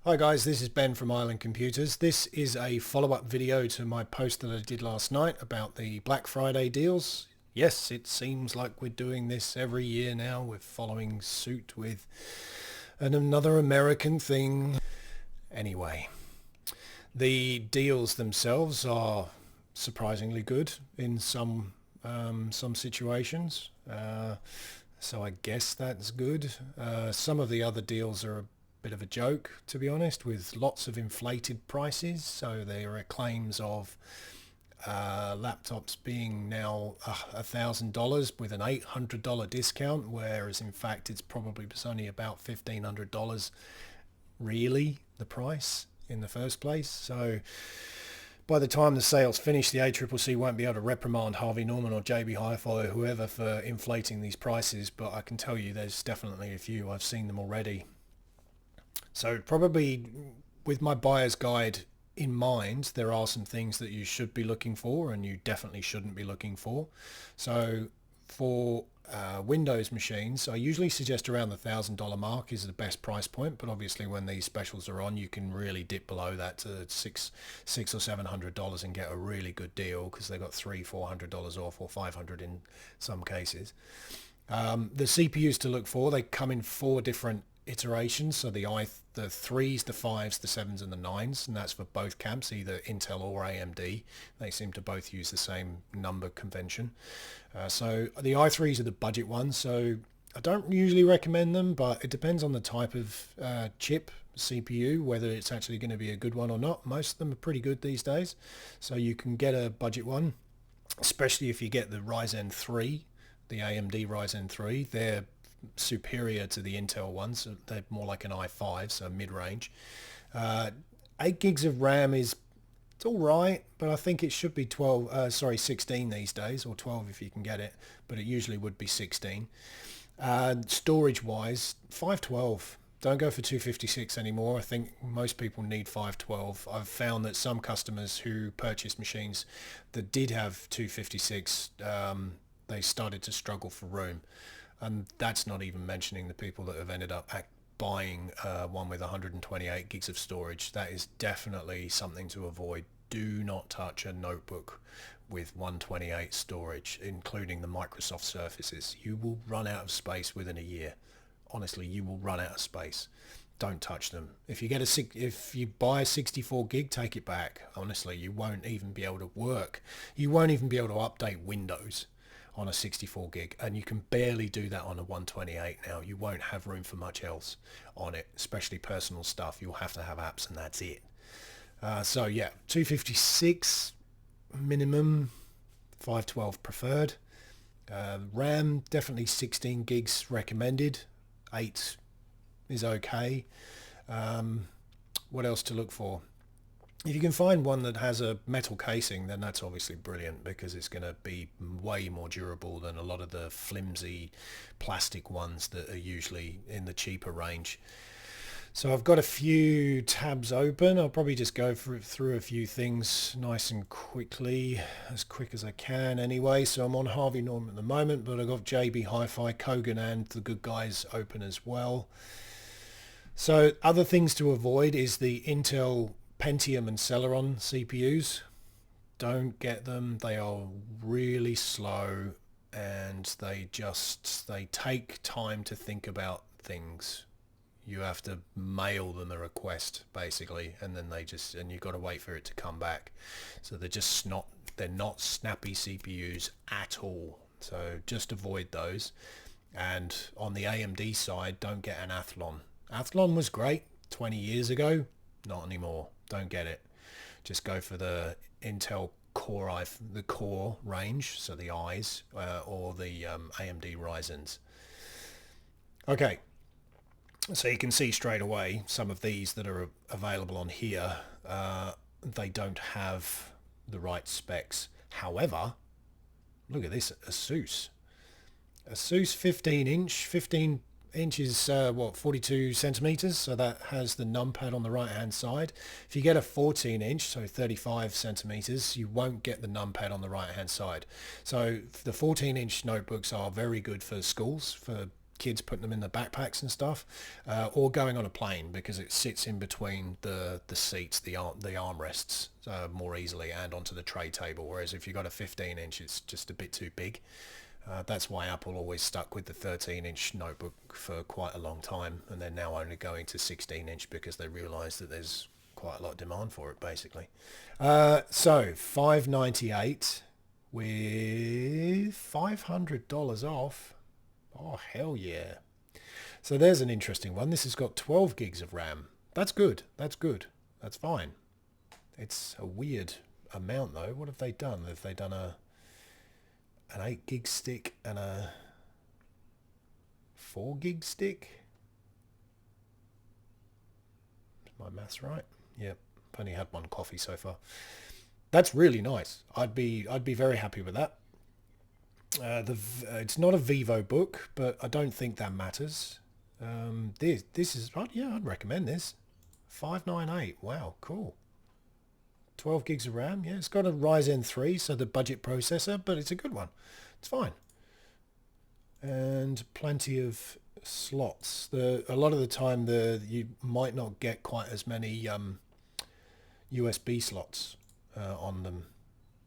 Hi guys, this is Ben from Island Computers. This is a follow-up video to my post that I did last night about the Black Friday deals. Yes, it seems like we're doing this every year now. We're following suit with another American thing. Anyway, the deals themselves are surprisingly good in some situations. So I guess that's good. Some of the other deals are a bit of a joke, to be honest, with lots of inflated prices. So there are claims of laptops being now $1,000 with an $800 discount, whereas in fact it's probably only about $1,500 really the price in the first place. So by the time the sales finish, the ACCC won't be able to reprimand Harvey Norman or JB Hi-Fi or whoever for inflating these prices, but I can tell you there's definitely a few. I've seen them already. So probably with my buyer's guide in mind, there are some things that you should be looking for and you definitely shouldn't be looking for. So for Windows machines, I usually suggest around the $1,000 mark is the best price point, but obviously when these specials are on, you can really dip below that to six or $700 and get a really good deal because they got $300-400 off, or $500 in some cases. The CPUs to look for, they come in 4 different iterations, so the 3s, the 5s, the 7s and the 9s, and that's for both camps, either Intel or AMD. They seem to both use the same number convention. So the i3s are the budget ones, so I don't usually recommend them, but it depends on the type of chip CPU, whether it's actually going to be a good one or not. Most of them are pretty good these days, so you can get a budget one, especially if you get the Ryzen 3, the AMD Ryzen 3. They're superior to the Intel ones. So they're more like an i5, so mid-range. 8 gigs of RAM it's all right, but I think it should be 16 these days, or 12 if you can get it, but it usually would be 16. Storage wise, 512. Don't go for 256 anymore. I think most people need 512. I've found that some customers who purchased machines that did have 256, they started to struggle for room. And that's not even mentioning the people that have ended up buying one with 128 gigs of storage. That is definitely something to avoid. Do not touch a notebook with 128 storage, including the Microsoft Surfaces. You will run out of space within a year. Honestly, you will run out of space. Don't touch them. If you buy a 64 gig, take it back. Honestly, you won't even be able to work. You won't even be able to update Windows on a 64 gig, and you can barely do that on a 128 now. You won't have room for much else on it, especially personal stuff. You'll have to have apps and that's it. So yeah, 256 minimum, 512 preferred. RAM, definitely 16 gigs recommended. 8 is okay. What else to look for? If you can find one that has a metal casing, then that's obviously brilliant because it's going to be way more durable than a lot of the flimsy plastic ones that are usually in the cheaper range. So I've got a few tabs open. I'll probably just go through a few things nice and quickly, as quick as I can anyway. So I'm on Harvey Norman at the moment, but I've got JB Hi-Fi, Kogan and the Good Guys open as well. So other things to avoid is the Intel Pentium and Celeron CPUs. Don't get them. They are really slow and they take time to think about things. You have to mail them a request basically, and then and you've got to wait for it to come back. So they're not snappy CPUs at all. So just avoid those. And on the AMD side, don't get an Athlon. Athlon was great 20 years ago. Not anymore. Don't get it. Just go for the Intel the Core range, so the I's, or the AMD Ryzens. Okay, so you can see straight away some of these that are available on here, they don't have the right specs. However, look at this ASUS 15 inch is 42 centimeters, so that has the numpad on the right hand side. If you get a 14 inch, so 35 centimeters, you won't get the numpad on the right hand side. So the 14 inch notebooks are very good for schools, for kids putting them in the backpacks and stuff, or going on a plane because it sits in between the seats, the armrests more easily, and onto the tray table. Whereas if you've got a 15-inch, it's just a bit too big. That's why Apple always stuck with the 13-inch notebook for quite a long time, and they're now only going to 16-inch because they realise that there's quite a lot of demand for it, basically. So $598 with $500 off. Oh, hell yeah. So there's an interesting one. This has got 12 gigs of RAM. That's good. That's good. That's fine. It's a weird amount, though. What have they done? Have they done an 8 gig stick and a 4 gig stick? Is my maths right? Yep. I've only had one coffee so far. That's really nice. I'd be very happy with that. It's not a Vivo book, but I don't think that matters. This is, yeah, I'd recommend this. 598. Wow, cool. 12 gigs of RAM. Yeah, it's got a Ryzen 3, so the budget processor, but it's a good one. It's fine. And plenty of slots. A lot of the time, you might not get quite as many USB slots on them,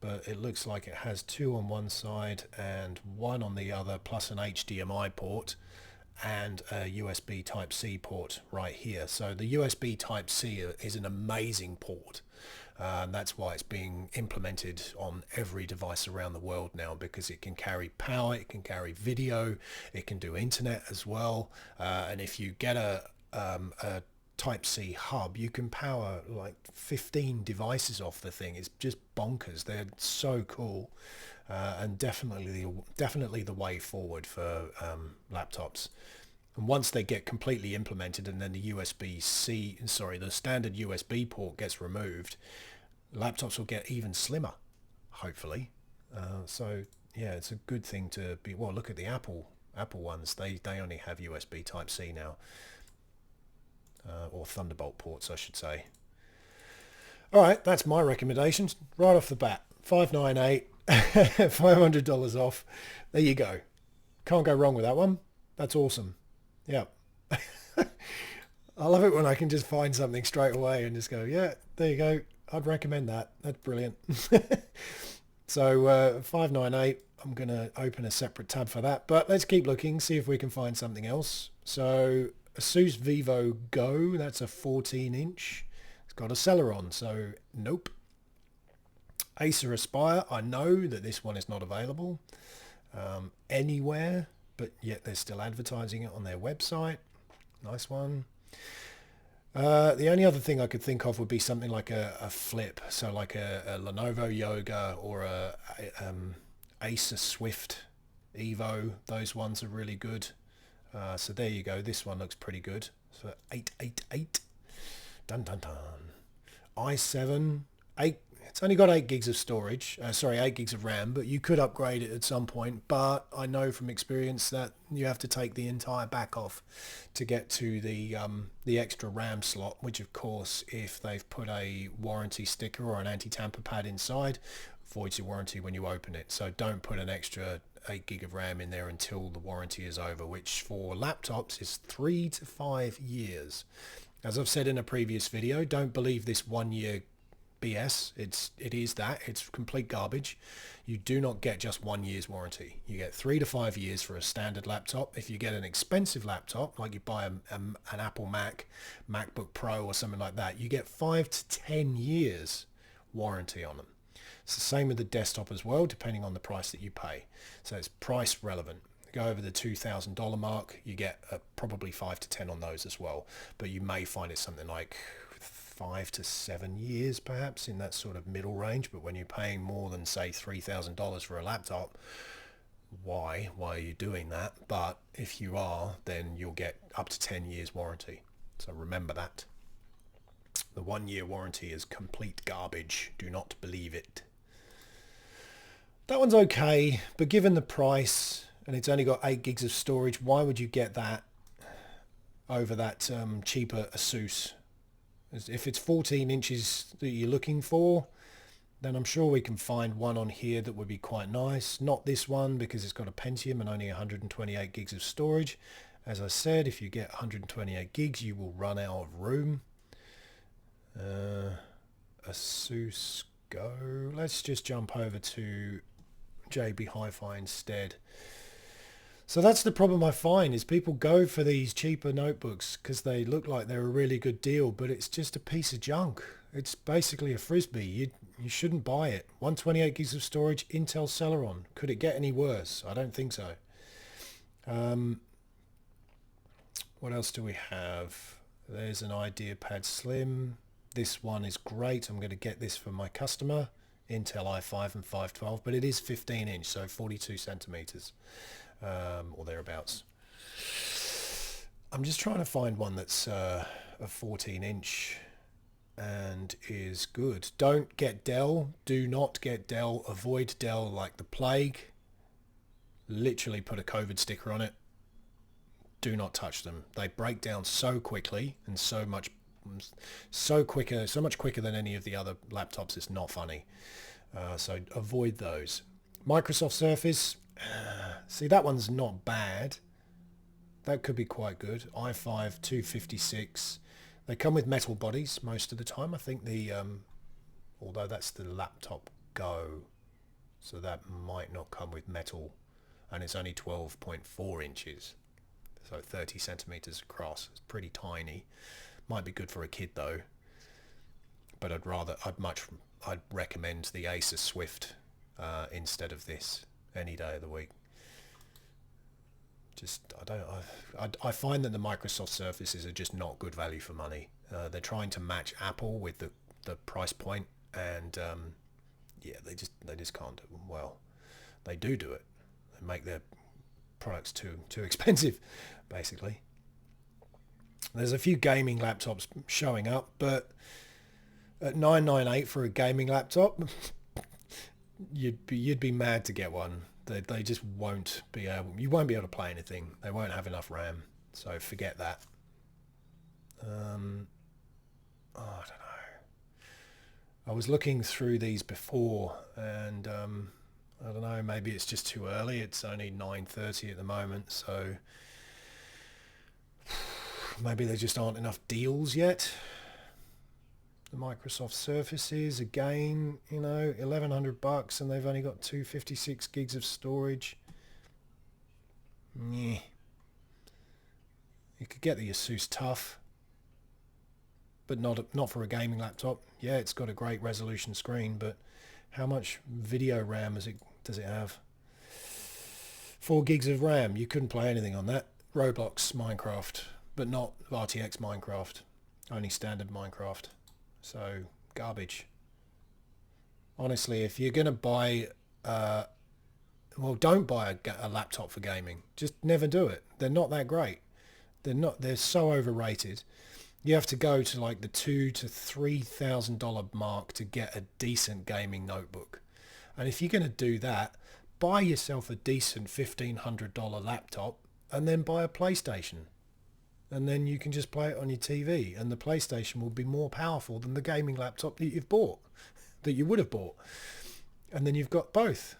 but it looks like it has 2 on one side and 1 on the other, plus an HDMI port and a USB Type-C port right here. So the USB Type-C is an amazing port. That's why it's being implemented on every device around the world now, because it can carry power, it can carry video, it can do internet as well. And if you get a Type-C hub, you can power like 15 devices off the thing. It's just bonkers. They're so cool, and definitely the way forward for laptops. And once they get completely implemented, and then the the standard USB port gets removed, laptops will get even slimmer, hopefully. So yeah, it's a good thing to be. Well, look at the Apple ones. They only have USB Type-C now. Or Thunderbolt ports, I should say. All right, that's my recommendations right off the bat. $598, $500 off. There you go. Can't go wrong with that one. That's awesome. Yeah. I love it when I can just find something straight away and just go, yeah, there you go. I'd recommend that. That's brilliant. So $598. I'm going to open a separate tab for that. But let's keep looking, see if we can find something else. So ASUS Vivo Go, that's a 14-inch. It's got a Celeron, so nope. Acer Aspire, I know that this one is not available anywhere, but yet they're still advertising it on their website. Nice one. The only other thing I could think of would be something like a flip, so like a Lenovo Yoga or a Acer Swift Evo. Those ones are really good. So there you go. This one looks pretty good. So 888. Dun dun dun. i7 8. It's only got 8 gigs of storage. 8 gigs of RAM, but you could upgrade it at some point. But I know from experience that you have to take the entire back off to get to the extra RAM slot. Which, of course, if they've put a warranty sticker or an anti-tamper pad inside, voids your warranty when you open it. So don't put an extra 8 gig of RAM in there until the warranty is over, which for laptops is 3 to 5 years. As I've said in a previous video, don't believe this 1 year BS. It is that. It's complete garbage. You do not get just 1 year's warranty. You get 3 to 5 years for a standard laptop. If you get an expensive laptop, like you buy an Apple MacBook Pro or something like that, you get 5 to 10 years warranty on them. It's the same with the desktop as well, depending on the price that you pay. So it's price relevant. Go over the $2,000 mark, you get probably 5 to 10 on those as well. But you may find it's something like 5 to 7 years, perhaps, in that sort of middle range. But when you're paying more than, say, $3,000 for a laptop, why are you doing that? But if you are, then you'll get up to 10 years warranty. So remember that. The 1 year warranty is complete garbage. Do not believe it. That one's okay, but given the price, and it's only got 8 gigs of storage, why would you get that over that cheaper ASUS? If it's 14 inches that you're looking for, then I'm sure we can find one on here that would be quite nice. Not this one because it's got a Pentium and only 128 gigs of storage. As I said, if you get 128 gigs, you will run out of room. ASUS Go. Let's just jump over to JB Hi-Fi instead. So that's the problem I find, is people go for these cheaper notebooks because they look like they're a really good deal, but it's just a piece of junk. It's basically a Frisbee. You shouldn't buy it. 128 gigs of storage, Intel Celeron. Could it get any worse? I don't think so. What else do we have? There's an IdeaPad Slim. This one is great. I'm going to get this for my customer. Intel i5 and 512, but it is 15 inch, so 42 centimeters. Or thereabouts. I'm just trying to find one that's a 14 inch and is good. Don't get Dell. Do not get Dell. Avoid Dell like the plague. Literally put a COVID sticker on it. Do not touch them. They break down so quickly and so much quicker than any of the other laptops. It's not funny. So avoid those. Microsoft Surface. See, that one's not bad. That could be quite good. i5 256. They come with metal bodies most of the time. I think the although that's the laptop Go, so that might not come with metal, and it's only 12.4 inches, so 30 centimeters across. It's pretty tiny. Might be good for a kid though, but I'd recommend the Acer Swift instead of this any day of the week. I find that the Microsoft Surfaces are just not good value for money. They're trying to match Apple with the price point, and yeah, they just can't do them well. They do it. They make their products too expensive, basically. There's a few gaming laptops showing up, but at $998 for a gaming laptop, you'd be mad to get one. They just won't be able. You won't be able to play anything. They won't have enough RAM, so forget that. I don't know. I was looking through these before, and I don't know. Maybe it's just too early. It's only 9:30 at the moment, so maybe there just aren't enough deals yet. The Microsoft Surfaces, again, you know, $1,100, and they've only got 256 gigs of storage. Yeah. You could get the ASUS Tough, but not for a gaming laptop. Yeah, it's got a great resolution screen, but how much video RAM does it have? 4 gigs of RAM. You couldn't play anything on that. Roblox Minecraft, but not RTX Minecraft. Only standard Minecraft. So garbage. Honestly, if you're going to buy, well, don't buy a laptop for gaming. Just never do it. They're not that great. They're so overrated. You have to go to like the $2,000 to $3,000 mark to get a decent gaming notebook. And if you're going to do that, buy yourself a decent $1,500 laptop and then buy a PlayStation. And then you can just play it on your TV, and the PlayStation will be more powerful than the gaming laptop that you've bought, that you would have bought. And then you've got both.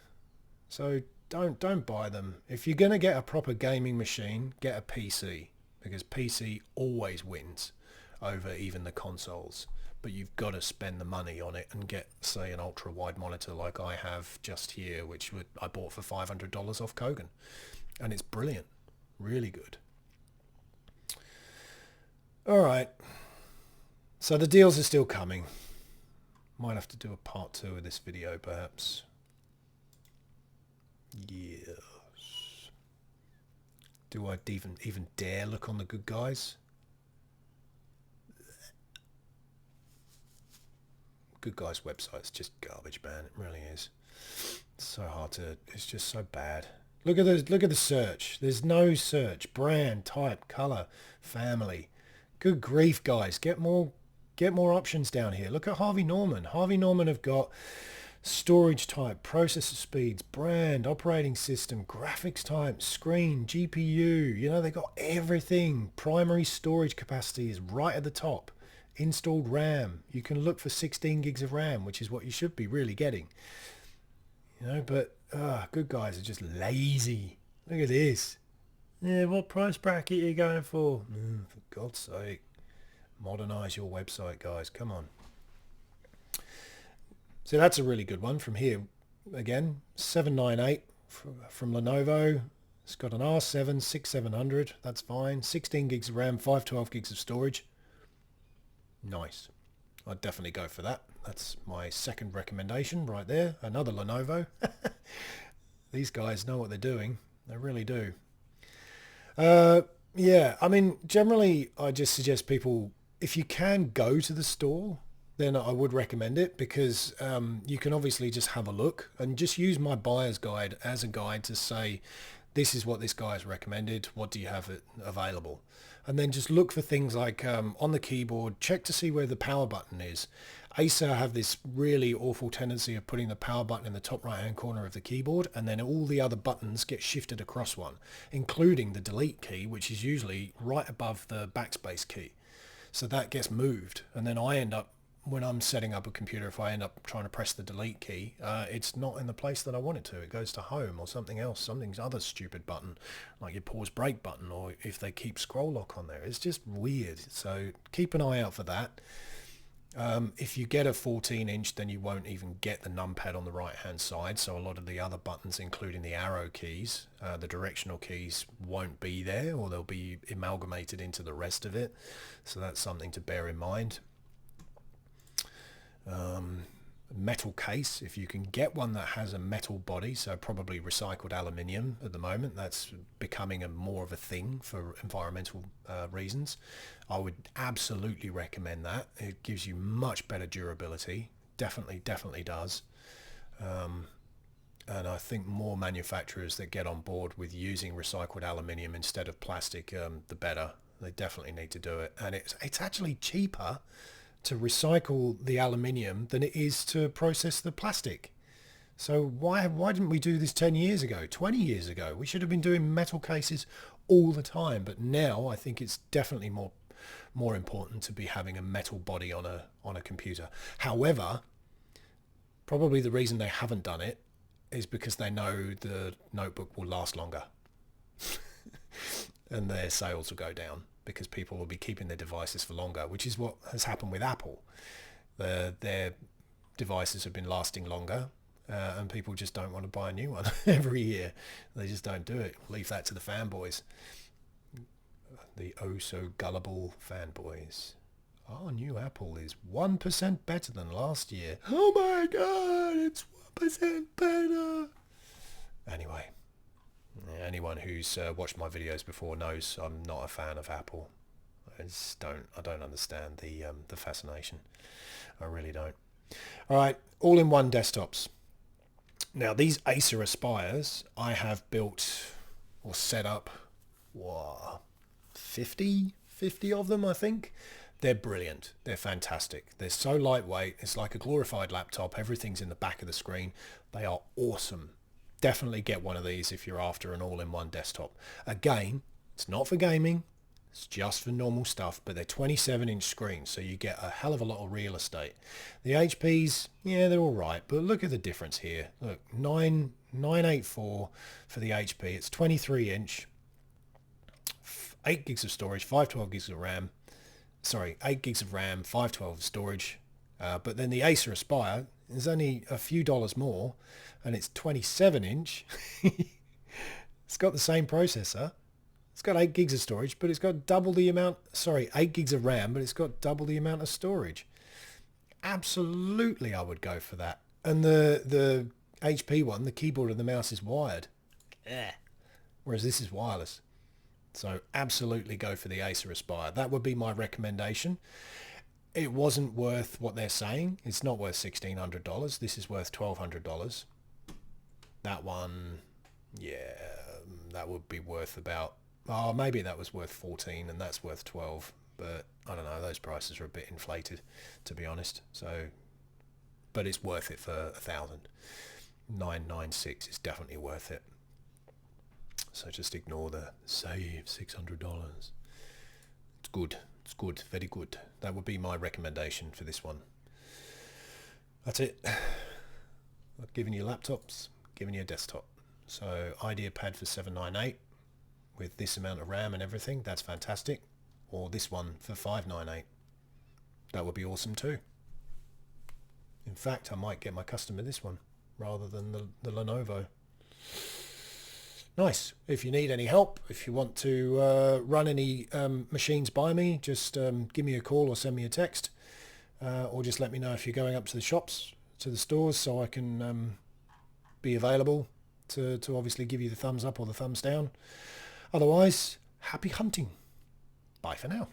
So don't buy them. If you're going to get a proper gaming machine, get a PC, because PC always wins over even the consoles. But you've got to spend the money on it and get, say, an ultra wide monitor like I have just here, which I bought for $500 off Kogan, and it's brilliant, really good. All right, so the deals are still coming. Might have to do a part 2 of this video, perhaps. Yes. Do I even dare look on the Good Guys? Good Guys website's just garbage, man. It really is. It's so hard to. It's just so bad. Look at the search. There's no search. Brand, type, color, family. Good grief, guys. Get more options down here. Look at Harvey Norman. Harvey Norman have got storage type, processor speeds, brand, operating system, graphics type, screen, GPU. You know, they got everything. Primary storage capacity is right at the top. installed RAM. You can look for 16 gigs of RAM, which is what you should be really getting. You know, but Good Guys are just lazy. Look at this. Yeah, what price bracket are you going for? For God's sake. Modernize your website, guys. Come on. So that's a really good one from here. Again, 798 from Lenovo. It's got an R7 6700. That's fine. 16 gigs of RAM, 512 gigs of storage. Nice. I'd definitely go for that. That's my second recommendation right there. Another Lenovo. These guys know what they're doing. They really do. Yeah, I mean, generally, I just suggest people, if you can go to the store, then I would recommend it, because you can obviously just have a look and just use my buyer's guide as a guide to say, this is what this guy's recommended. What do you have it available? And then just look for things like on the keyboard, check to see where the power button is. Acer have this really awful tendency of putting the power button in the top right hand corner of the keyboard, and then all the other buttons get shifted across one, including the delete key, which is usually right above the backspace key. So that gets moved, and then I end up, when I'm setting up a computer, if I end up trying to press the delete key, it's not in the place that I want it to. It goes to home or something else, something's other stupid button, like your pause break button, or if they keep scroll lock on there. It's just weird. So keep an eye out for that. If you get a 14-inch, then you won't even get the numpad on the right-hand side. So a lot of the other buttons, including the arrow keys, the directional keys, won't be there, or they'll be amalgamated into the rest of it. So that's something to bear in mind. Metal case, if you can get one that has a metal body, so probably recycled aluminium at the moment, that's becoming more of a thing for environmental reasons. I would absolutely recommend that. It gives you much better durability, definitely does. And I think more manufacturers that get on board with using recycled aluminium instead of plastic, the better. They definitely need to do it, and it's actually cheaper to recycle the aluminium than it is to process the plastic. So why didn't we do this 10 years ago, 20 years ago? We should have been doing metal cases all the time, but now I think it's definitely more important to be having a metal body on a computer. However, probably the reason they haven't done it is because they know the notebook will last longer and their sales will go down, because people will be keeping their devices for longer, which is what has happened with Apple. Their devices have been lasting longer, and people just don't want to buy a new one every year. They just don't do it. Leave that to the fanboys. The oh so gullible fanboys. Our new Apple is 1% better than last year. Oh my God, it's 1% better. Anyway. Anyone who's watched my videos before knows I'm not a fan of Apple. I don't understand the fascination. I really don't. All right, all-in-one desktops. Now these Acer Aspires, I have built or set up 50 of them, I think. They're brilliant. They're fantastic. They're so lightweight. It's like a glorified laptop. Everything's in the back of the screen. They are awesome. Definitely get one of these if you're after an all-in-one desktop. Again, it's not for gaming, it's just for normal stuff, but they're 27-inch screens, so you get a hell of a lot of real estate. The HPs, yeah, they're all right, but look at the difference here. Look, 984 for the HP. It's 23-inch, 8 gigs of storage, 512 gigs of RAM. Sorry, 8 gigs of RAM, 512 storage. But then the Acer Aspire is only a few dollars more, and it's 27-inch. It's got the same processor. It's got 8 gigs of storage, but it's got double the amount. Sorry, 8 gigs of RAM, but it's got double the amount of storage. Absolutely, I would go for that. And the HP one, the keyboard and the mouse is wired. Whereas this is wireless. So absolutely go for the Acer Aspire. That would be my recommendation. It wasn't worth what they're saying. It's not worth $1,600. This is worth $1,200. That one, yeah, that would be worth about, maybe that was worth 14 and that's worth 12. But I don't know, those prices are a bit inflated, to be honest. So, but it's worth it for $1,000. 996 is definitely worth it. So just ignore the save $600. It's good. It's good, very good. That would be my recommendation for this one. That's it. I've given you laptops, given you a desktop. So IdeaPad for 798 with this amount of RAM and everything, that's fantastic. Or this one for 598. That would be awesome too. In fact, I might get my customer this one rather than the Lenovo. Nice. If you need any help, if you want to run any machines by me, just give me a call or send me a text, or just let me know if you're going up to the shops, to the stores, so I can be available to obviously give you the thumbs up or the thumbs down. Otherwise, happy hunting. Bye for now.